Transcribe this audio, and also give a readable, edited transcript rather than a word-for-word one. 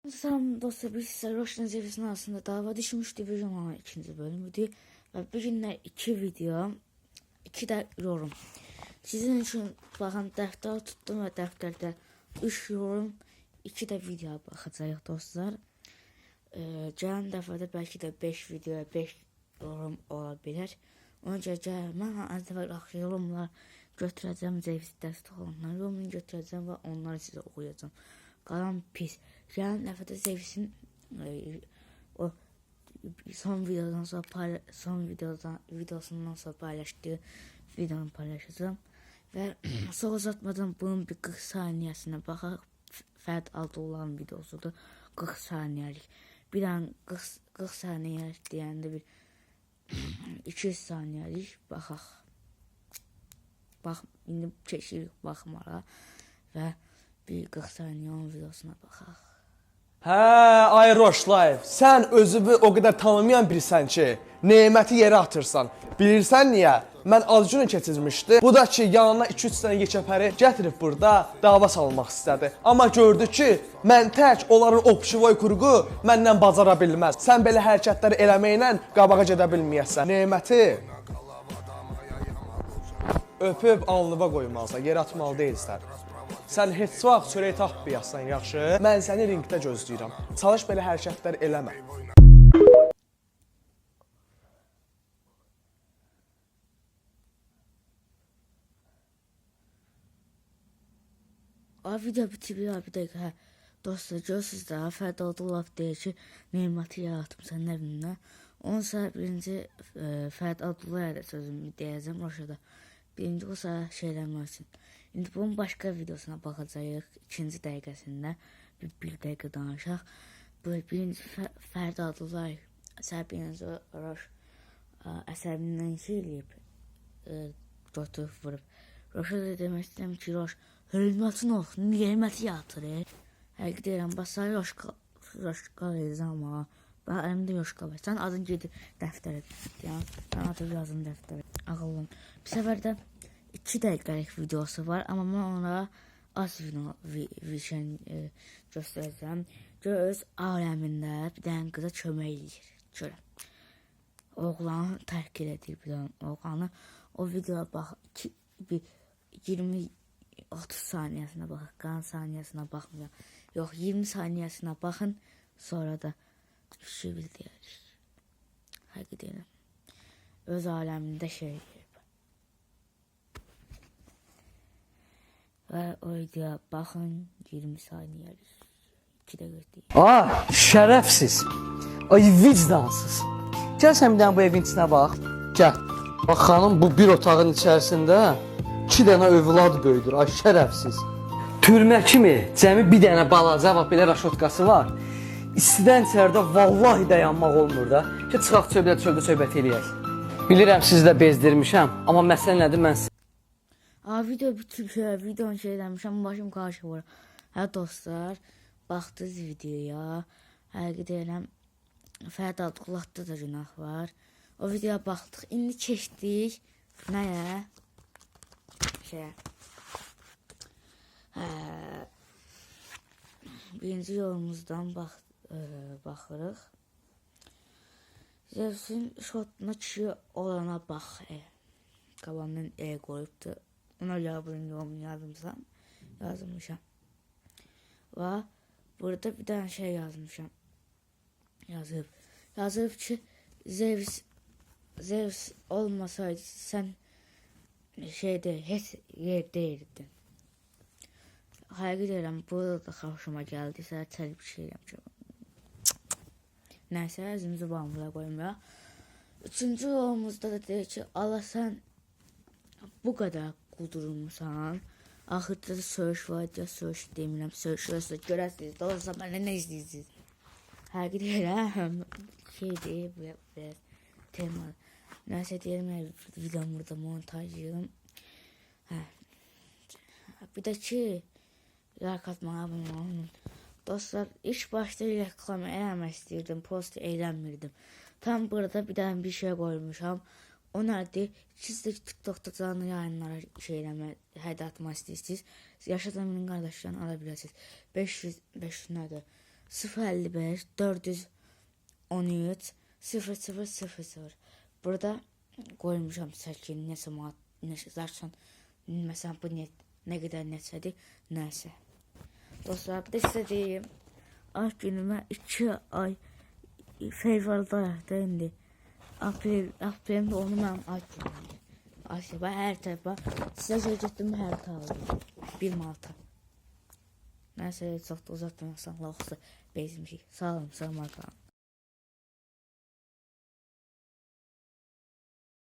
Salam dostlar, biz sizə Roşna Zevisin arasında dava düşmüş division olan ikinci bölümüdür. Və bu günlər 2 video, 2 də yorum. Sizin üçün baxın, dəftər tutdum və dəftərdə 3 yorum, 2 də video baxacağıq dostlar. Gələn dəfədə bəlkə də 5 video, 5 yorum ola bilər. Ona görə mən az dəfə yorumlar götürəcəm, Zevis dəstək olanlar yorumunu götürəcəm və onları sizə oxuyacağım. Qalan pis. Gələn dəfədə Zevisin o son videosundan sonra paylaşdığı videonu paylaşacağım. Və çox uzatmadan bunun bir 40 saniyəsinə baxaq. Fərd Altıoğlu'nun videosudur. 40 saniyəlik. Bir an 40 saniyəlik deyəndə bir 200 saniyəlik baxaq. Bax, indi keçirik baxmağa və bir 40 saniyə onun videosuna baxaq. Hə, ay Roşlayev, sən özünü o qədər tanımayan birisən ki, neməti yerə atırsan. Bilirsən niyə? Mən acını keçirmişdi. Bu da ki, yanına 2-3 dənə yekəpəri gətirib burada dava salmaq istədi. Amma gördü ki, mən tək onların obşivoy kurgu məndən bacara bilməz. Sən belə hərəkətləri eləməklə qabağa gedə bilməyəsən. Neməti öpüb alnıva qoymalısan, yerə atmalı deyilsən. Sən heç vaxt çörək tapmayasan, yaxşı? Mən səni ringdə gözləyirəm. Çalış belə hərəkətlər eləmə. Video bitiriyor bir dəqiqə. Dostlar, görürsünüz də, Fərd Altıoğlu deyir ki, neməti yaratmışsan, nə bilimlə. Onun sonra birinci Fərd Altıoğlu'ya da sözümü deyəcəm Roşada. Birinci o sonra şeyləmək üçün. İndi bunun başqa videosuna baxacağıq. 2-ci dəqiqəsində bir dəqiqə danışaq. Bu birinci Fərd Altıoğlu əsəbiyyəncə Roş əsəbindən şey eləyib, götürüb vurub. Roşa da demək istəyirəm ki, Roş hörmətin olsun, neməti yatırır. Həqiqi deyirəm, basar Roşqa verəcəm amma əlimdə Roşqa var. Sən adın gedir dəftərə. Sən adın yazın dəftərə. Ağıllım. Bir səfərdə 2 dəqiqəlik videosu var, amma mən ona az video göstərəcəm. Gör öz aləmində bir dənə qıza kömək edir. Görəm. Oğlanı tərk edir bir dənə oğlanı. O videoya bax, 20-30 saniyəsinə baxın, qalan saniyəsinə baxmayın. Yox, 20 saniyəsinə baxın, sonra da şey deyərik. Həqiqi deyirəm. Öz aləmində şey edir. Və o videoya baxın, 20 saniyəlik. 2 dəqiqə deyil. Şərəfsiz. Ay vicdansız. Gəl sən bir dənə bu evin içinə bax. Gəl. Bax xanım, bu bir otağın içərisində 2 dənə övlad böyüdür. Ay şərəfsiz. Türmə kimi cəmi bir dənə balaca bax belə raşotkası var. İstidən içəridə vallahi dayanmaq olmur da. Ki çıxaq çöldə söhbət eləyək. Bilirəm sizi də bezdirmişəm, amma məsələ nədir mən sizə? Video bitirmişəm, videonu şeyləmişəm, başım qarşı vurur. Hə dostlar, baxdınız videoya. Həqiqi deyirəm, Fərd Altıoğlu'da da günah var. O videoya baxdıq. İndi keçdik. Nəyə? Şeyə. Birinci yolumuzdan baxırıq. Zevisin şotuna kişi olana bax. Qabandan qoyubdur. Ona görə bunun yolunu yazmışam. Və burada bir dənə şey yazmışam. Yazıb ki, Zevis olmasaydı sən şeydə heç yer deyirdin. Həqiqi deyirəm, burada da xoşuma gəldi. Sənə çəlib şey eləmişəm. Nəysə, özümüzü bağımlığa qoymuyor. 3-cü yolumuzda da deyir ki, Allah sən bu qədər qudurmuşsan. Axırda da söyüş var deyə söyüş demirəm. Söyüşürsə görəsiniz. Doğrusa mənə nə izləyirsiniz? Həqiqi deyirəm. Şeydir, biraz tema. Nəsə deyirəm, videom burada montajlayım. Bir də ki, like atmağa abunə olun. Dostlar, ilk başta reklam eləmək istəyirdim, post eləmirdim. Tam burada bir dənə bir şey qoymuşam. O nədir? Siz də TikTok'da canlı yayınlara şey eləmə, hədə atmaq istəyirsiniz. Yaşadığım qardaşlarını ala biləcəksiniz. 500 nədir? 055 413 0000. Burada qoymuşam çəkini nəsə nəsə zaten məsələn bu nə qədər nəçədir, nəsə. Dostlar, bir də sizə deyim, ay günümə 2 ay fevraldayıq da indi. Apreldə onu mənim ay günümdür. Ay hər tərəfə sizə şey getdim, hər aldım 1 manata. Nəsə çox da uzatmıyorsan, laxısı bezmişik. Sağ olun, sağ olun.